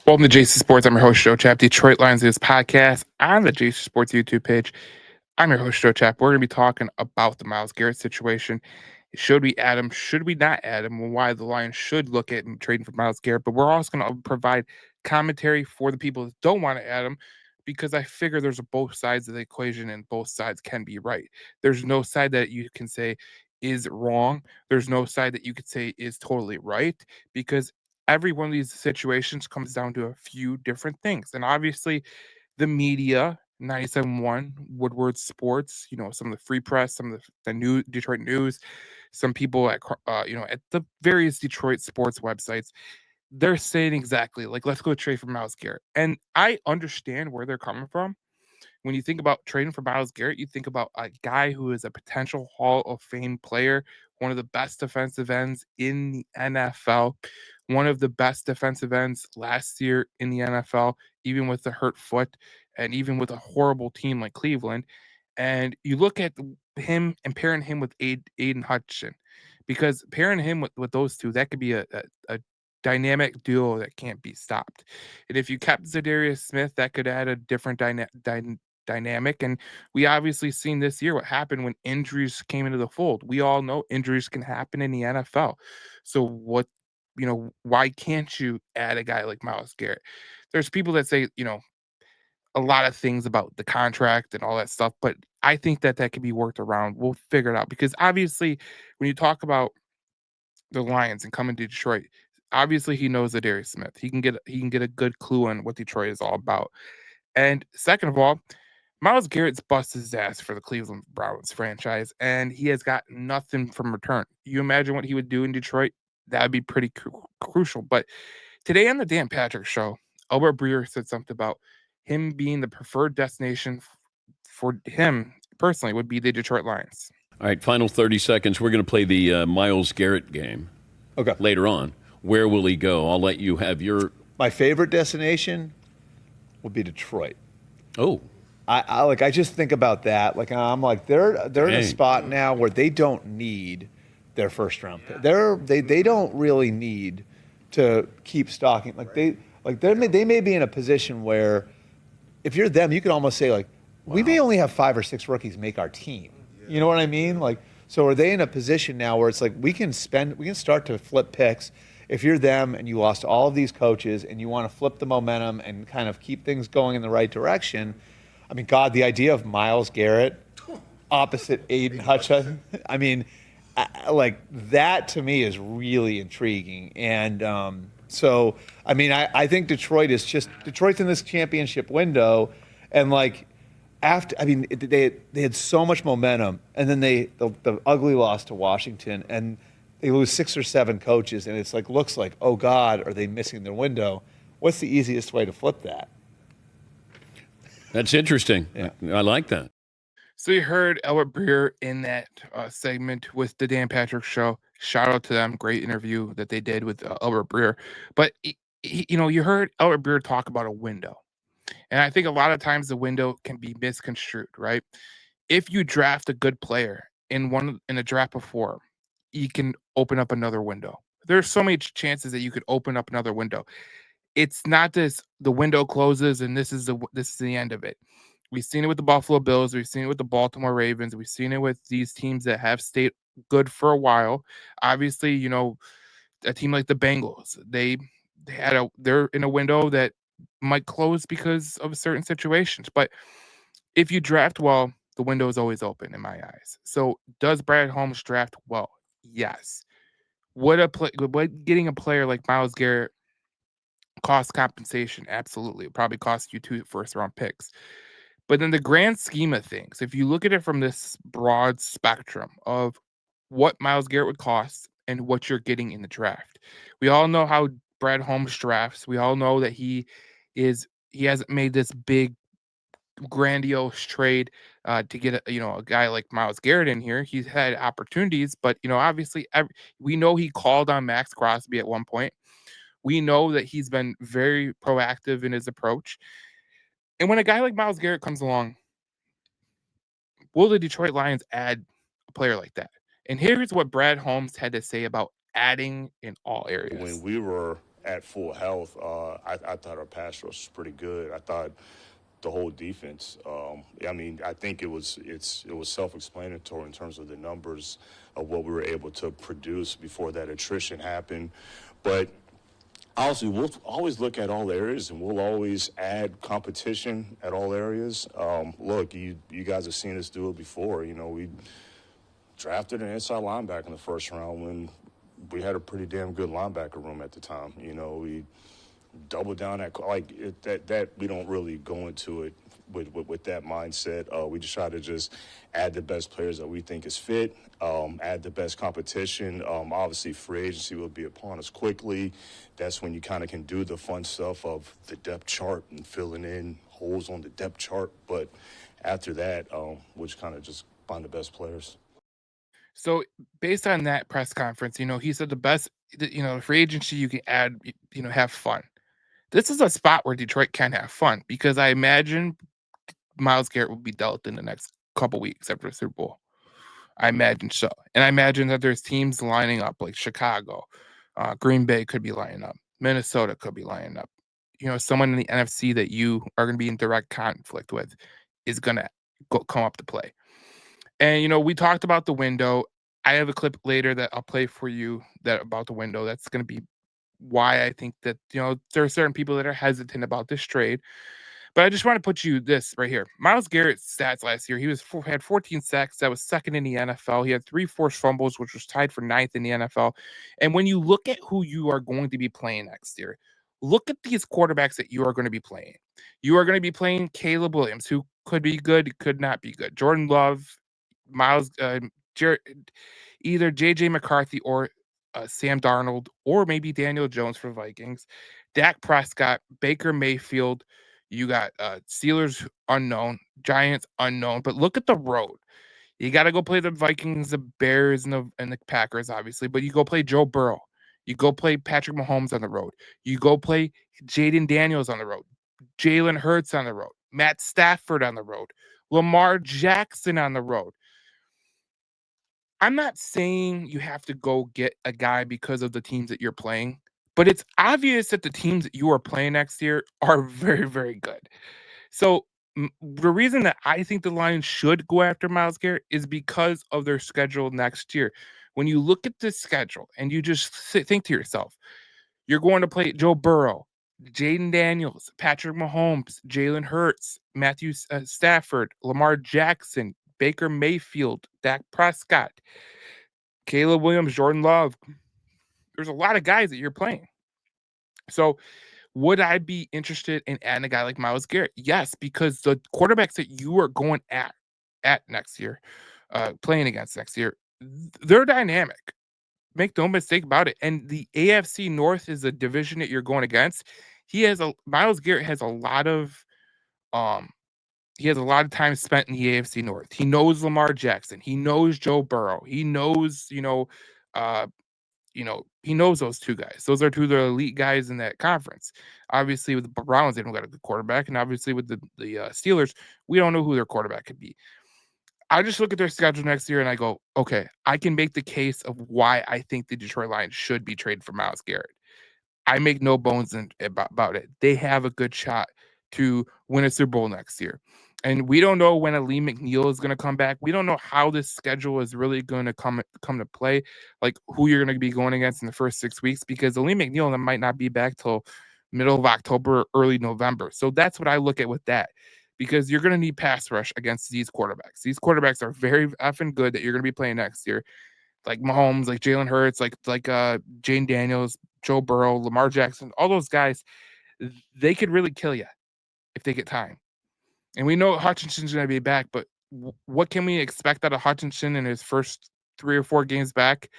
Welcome to JC Sports. I'm your host, Joe Chap. Detroit Lions News podcast on the JC Sports YouTube page. I'm your host, Joe Chap. We're going to be talking about the Myles Garettt situation. Should we add him? Should we not add him? And why the Lions should look at trading for Myles Garettt. But we're also going to provide commentary for the people that don't want to add him, because I figure there's both sides of the equation and both sides can be right. There's no side that you can say is wrong. There's no side that you could say is totally right, because every one of these situations comes down to a few different things. And obviously, the media, 97.1, Woodward Sports, some of the Free Press, some of the new Detroit News, some people at the various Detroit sports websites, they're saying exactly like, let's go trade for Myles Garettt. And I understand where they're coming from. When you think about trading for Myles Garettt, you think about a guy who is a potential Hall of Fame player, one of the best defensive ends in the NFL, one of the best defensive ends last year in the NFL, even with the hurt foot and even with a horrible team like Cleveland. And you look at him and pairing him with Aiden Hutchinson, because pairing him with those two, that could be a dynamic duo that can't be stopped. And if you kept Zadarius Smith, that could add a different dynamic. And we obviously seen this year what happened when injuries came into the fold. We all know injuries can happen in the NFL. So why can't you add a guy like Myles Garettt? There's people that say, a lot of things about the contract and all that stuff, but I think that can be worked around. We'll figure it out, because obviously when you talk about the Lions and coming to Detroit, obviously he knows Zadarius Smith. He can get a good clue on what Detroit is all about. And second of all, Myles Garrett's busted his ass for the Cleveland Browns franchise, and he has got nothing from return. You imagine what he would do in Detroit? That would be pretty crucial. But today on the Dan Patrick Show, Albert Breer said something about him being the preferred destination for him personally would be the Detroit Lions. All right, final 30 seconds. We're going to play the Myles Garettt game later on. Where will he go? I'll let you have your... My favorite destination would be Detroit. Oh. I just think about that. Like, I'm like, they're in a spot now where they don't need their first round pick. They don't really need to keep stocking. They may be in a position where if you're them, you could almost say, like, we may only have 5 or 6 rookies make our team. You know what I mean? Like, so are they in a position now where it's like we can start to flip picks? If you're them and you lost all of these coaches and you want to flip the momentum and kind of keep things going in the right direction, I mean, God, the idea of Myles Garettt opposite Aiden Hutchinson, I mean, like that to me is really intriguing. And so, I mean, I think Detroit's in this championship window, and like, they had so much momentum, and then the ugly loss to Washington, and they lose 6 or 7 coaches, and it's like looks like, oh God, are they missing their window? What's the easiest way to flip that? That's interesting. Yeah. I like that. So you heard Albert Breer in that segment with the Dan Patrick Show. Shout out to them. Great interview that they did with Albert Breer. But you heard Albert Breer talk about a window. And I think a lot of times the window can be misconstrued, right? If you draft a good player in a draft before, you can open up another window. There's so many chances that you could open up another window. It's not the window closes and this is the end of it. We've seen it with the Buffalo Bills. We've seen it with the Baltimore Ravens. We've seen it with these teams that have stayed good for a while. Obviously, a team like the Bengals, they're in a window that might close because of certain situations. But if you draft well, the window is always open in my eyes. So does Brad Holmes draft well? Yes. Would getting a player like Myles Garettt cost compensation? Absolutely. It probably cost you 2 first-round picks. But in the grand scheme of things, if you look at it from this broad spectrum of what Myles Garettt would cost and what you're getting in the draft, we all know how Brad Holmes drafts. We all know that he hasn't made this big grandiose trade to get a guy like Myles Garettt in here. He's had opportunities, but obviously we know he called on Max Crosby at one point. We know that he's been very proactive in his approach. And when a guy like Myles Garettt comes along, will the Detroit Lions add a player like that? And here's what Brad Holmes had to say about adding in all areas. When we were at full health, I thought our pass rush was pretty good. I thought the whole defense. I think it was self-explanatory in terms of the numbers of what we were able to produce before that attrition happened. But honestly, we'll always look at all areas, and we'll always add competition at all areas. Look, you guys have seen us do it before. We drafted an inside linebacker in the first round when we had a pretty damn good linebacker room at the time. We double down that we don't really go into it with that mindset. We just try to just add the best players that we think is fit, add the best competition. Obviously, free agency will be upon us quickly. That's when you kind of can do the fun stuff of the depth chart and filling in holes on the depth chart. But after that, we'll just kind of just find the best players. So based on that press conference, he said the best, free agency you can add, have fun. This is a spot where Detroit can have fun because I imagine Myles Garettt will be dealt in the next couple weeks after the Super Bowl. I imagine so. And I imagine that there's teams lining up like Chicago, Green Bay could be lining up, Minnesota could be lining up. Someone in the NFC that you are going to be in direct conflict with is going to come up to play. And, we talked about the window. I have a clip later that I'll play for you about the window. That's going to be why I think that, there are certain people that are hesitant about this trade. But I just want to put you this right here. Myles Garett's stats last year, he had 14 sacks. That was second in the NFL. He had 3 forced fumbles, which was tied for 9th in the NFL. And when you look at who you are going to be playing next year, look at these quarterbacks that you are going to be playing. You are going to be playing Caleb Williams, who could be good, could not be good. Jordan Love, either J.J. McCarthy or Sam Darnold, or maybe Daniel Jones for Vikings, Dak Prescott, Baker Mayfield. You got Steelers unknown, Giants unknown. But look at the road. You got to go play the Vikings, the Bears, and the Packers, obviously. But you go play Joe Burrow. You go play Patrick Mahomes on the road. You go play Jaden Daniels on the road. Jalen Hurts on the road. Matt Stafford on the road. Lamar Jackson on the road. I'm not saying you have to go get a guy because of the teams that you're playing, but it's obvious that the teams that you are playing next year are very, very good. So the reason that I think the Lions should go after Myles Garettt is because of their schedule next year. When you look at this schedule and you just think to yourself, you're going to play Joe Burrow, Jaden Daniels, Patrick Mahomes, Jalen Hurts, Matthew Stafford, Lamar Jackson, Baker Mayfield, Dak Prescott, Caleb Williams, Jordan Love. There's a lot of guys that you're playing. So would I be interested in adding a guy like Myles Garettt? Yes, because the quarterbacks that you are going at next year, playing against next year, they're dynamic. Make no mistake about it. And the AFC North is a division that you're going against. Myles Garettt has a lot of time spent in the AFC North. He knows Lamar Jackson. He knows Joe Burrow. He knows, he knows those two guys. Those are two of the elite guys in that conference. Obviously, with the Browns, they don't got a good quarterback. And obviously, with the Steelers, we don't know who their quarterback could be. I just look at their schedule next year and I go, okay, I can make the case of why I think the Detroit Lions should be traded for Myles Garettt. I make no bones about it. They have a good shot to win a Super Bowl next year. And we don't know when Lee McNeil is going to come back. We don't know how this schedule is really going to come to play, like who you're going to be going against in the first 6 weeks, because Lee McNeil might not be back till middle of October, early November. So that's what I look at with that, because you're going to need pass rush against these quarterbacks. These quarterbacks are very effing good that you're going to be playing next year, like Mahomes, like Jalen Hurts, like Jane Daniels, Joe Burrow, Lamar Jackson, all those guys. They could really kill you if they get time. And we know Hutchinson's going to be back, but what can we expect out of Hutchinson in his first 3 or 4 games back?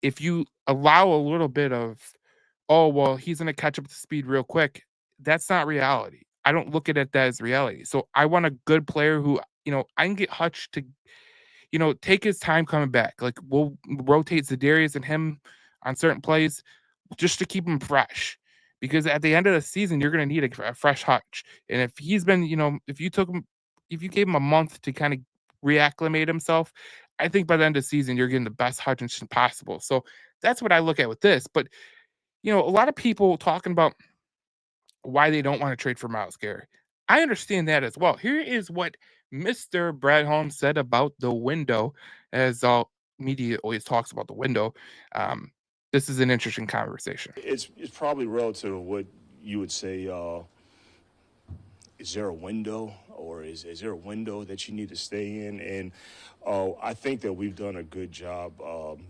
If you allow a little bit of, oh, well, he's going to catch up to speed real quick, that's not reality. I don't look at it as reality. So I want a good player who, I can get Hutch to, take his time coming back. Like, we'll rotate Za'Darius and him on certain plays just to keep him fresh. Because at the end of the season, you're going to need a fresh Hutch. And if he's been, if you gave him a month to kind of reacclimate himself, I think by the end of the season, you're getting the best Hutchinson possible. So that's what I look at with this. But, a lot of people talking about why they don't want to trade for Myles Garrett. I understand that as well. Here is what Mr. Brad Holmes said about the window, as all media always talks about the window. Um, this is an interesting conversation. It's probably relative to what you would say. Is there a window, or is there a window that you need to stay in? And I think that we've done a good job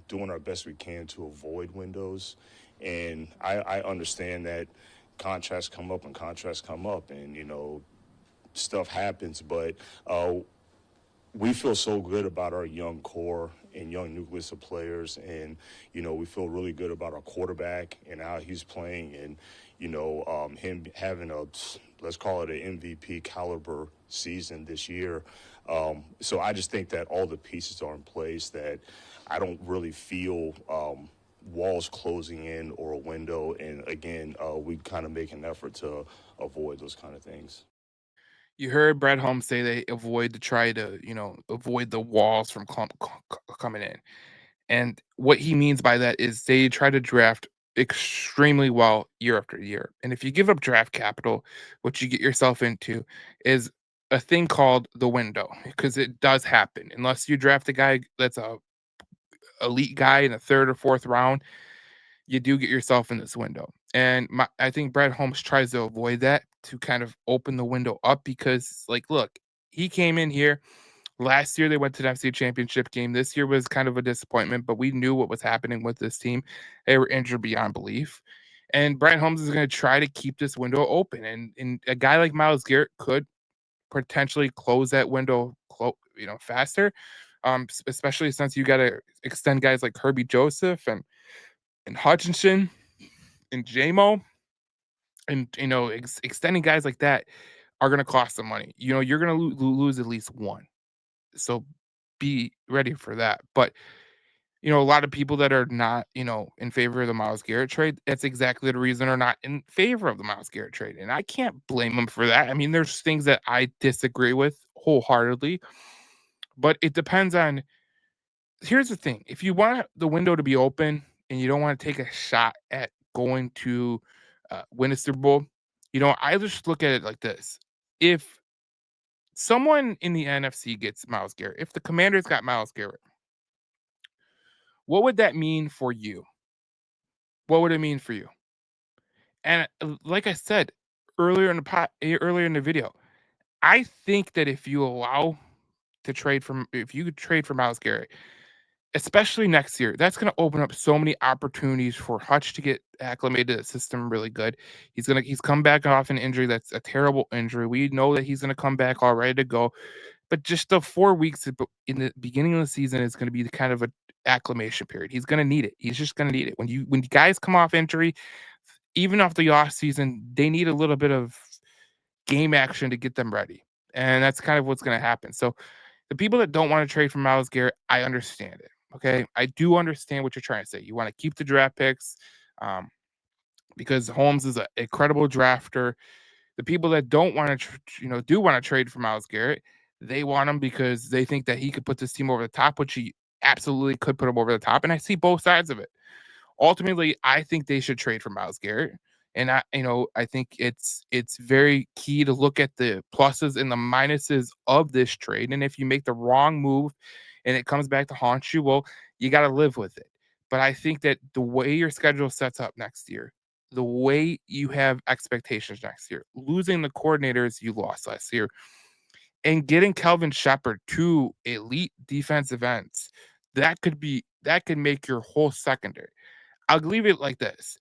doing our best we can to avoid windows. And I understand that contracts come up and contracts come up, and stuff happens. But we feel so good about our young core and young nucleus of players, and we feel really good about our quarterback and how he's playing, and him having let's call it an MVP caliber season this year. So I just think that all the pieces are in place, that I don't really feel walls closing in or a window. And again, we kind of make an effort to avoid those kind of things. You heard Brad Holmes say they avoid to try to, avoid the walls from coming in. And what he means by that is they try to draft extremely well year after year. And if you give up draft capital, what you get yourself into is a thing called the window, because it does happen. Unless you draft a guy that's a elite guy in the third or fourth round, you do get yourself in this window. And I think Brad Holmes tries to avoid that to kind of open the window up because, like, look, he came in here. Last year, they went to the NFC Championship game. This year was kind of a disappointment, but we knew what was happening with this team. They were injured beyond belief. And Brad Holmes is going to try to keep this window open. And a guy like Myles Garrett could potentially close that window, faster. Especially since you got to extend guys like Herbie Joseph and Hutchinson and JMO, and extending guys like that are going to cost some money. You're going to lose at least one, so be ready for that. But a lot of people that are not in favor of the Myles Garrett trade, that's exactly the reason they're not in favor of the Myles Garrett trade, and I can't blame them for that. I mean, there's things that I disagree with wholeheartedly, but it depends on. Here's the thing: if you want the window to be open and you don't want to take a shot at going to win a Super Bowl, I just look at it like this: if someone in the NFC gets Myles Garrett, if the Commanders got Myles Garrett, what would that mean for you? What would it mean for you? And like I said earlier in the video, I think that if you could trade for Myles Garrett, especially next year, that's going to open up so many opportunities for Hutch to get acclimated to the system really good. He's come back off an injury that's a terrible injury. We know that he's going to come back all ready to go. But just the 4 weeks in the beginning of the season is gonna be the kind of a acclimation period. He's gonna need it. He's just gonna need it. When guys come off injury, even off the off season, they need a little bit of game action to get them ready, and that's kind of what's gonna happen. So, the people that don't wanna trade for Myles Garrett, I understand it, okay? I do understand what you're trying to say. You wanna keep the draft picks, um, because Holmes is a incredible drafter. The people that don't want to, do want to trade for Myles Garrett, they want him because they think that he could put this team over the top, which he absolutely could put him over the top. And I see both sides of it. Ultimately, I think they should trade for Myles Garrett. And I think it's very key to look at the pluses and the minuses of this trade. And if you make the wrong move and it comes back to haunt you, well, you got to live with it. But I think that the way your schedule sets up next year, the way you have expectations next year, losing the coordinators you lost last year, and getting Kelvin Shepard to elite defensive ends, that could make your whole secondary. I'll leave it like this.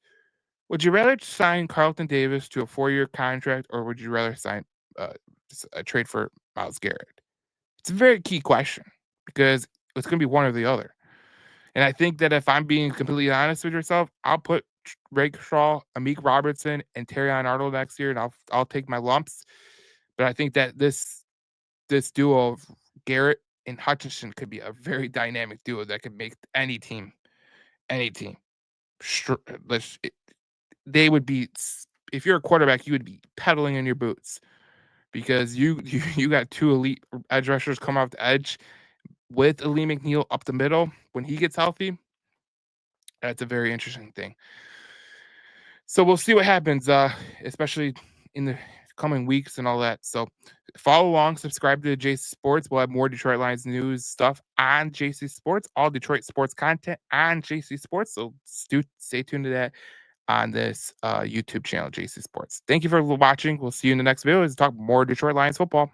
Would you rather sign Carlton Davis to a 4-year contract, or would you rather sign a trade for Myles Garrett? It's a very key question because it's going to be one or the other. And I think that if I'm being completely honest with yourself, I'll put Shaw, Amik Robertson, and Terrion Arnold next year, and I'll take my lumps. But I think that this duo of Garrett and Hutchinson could be a very dynamic duo that could make any team. Str- let's- it- They would be, if you're a quarterback, you would be pedaling in your boots because you got two elite edge rushers come off the edge with Ali McNeil up the middle when he gets healthy. That's a very interesting thing. So we'll see what happens, especially in the coming weeks and all that. So follow along, subscribe to JC Sports. We'll have more Detroit Lions news stuff on JC Sports, all Detroit sports content on JC Sports. So stay tuned to that on this YouTube channel, JC Sports. Thank you for watching. We'll see you in the next video to talk more Detroit Lions football.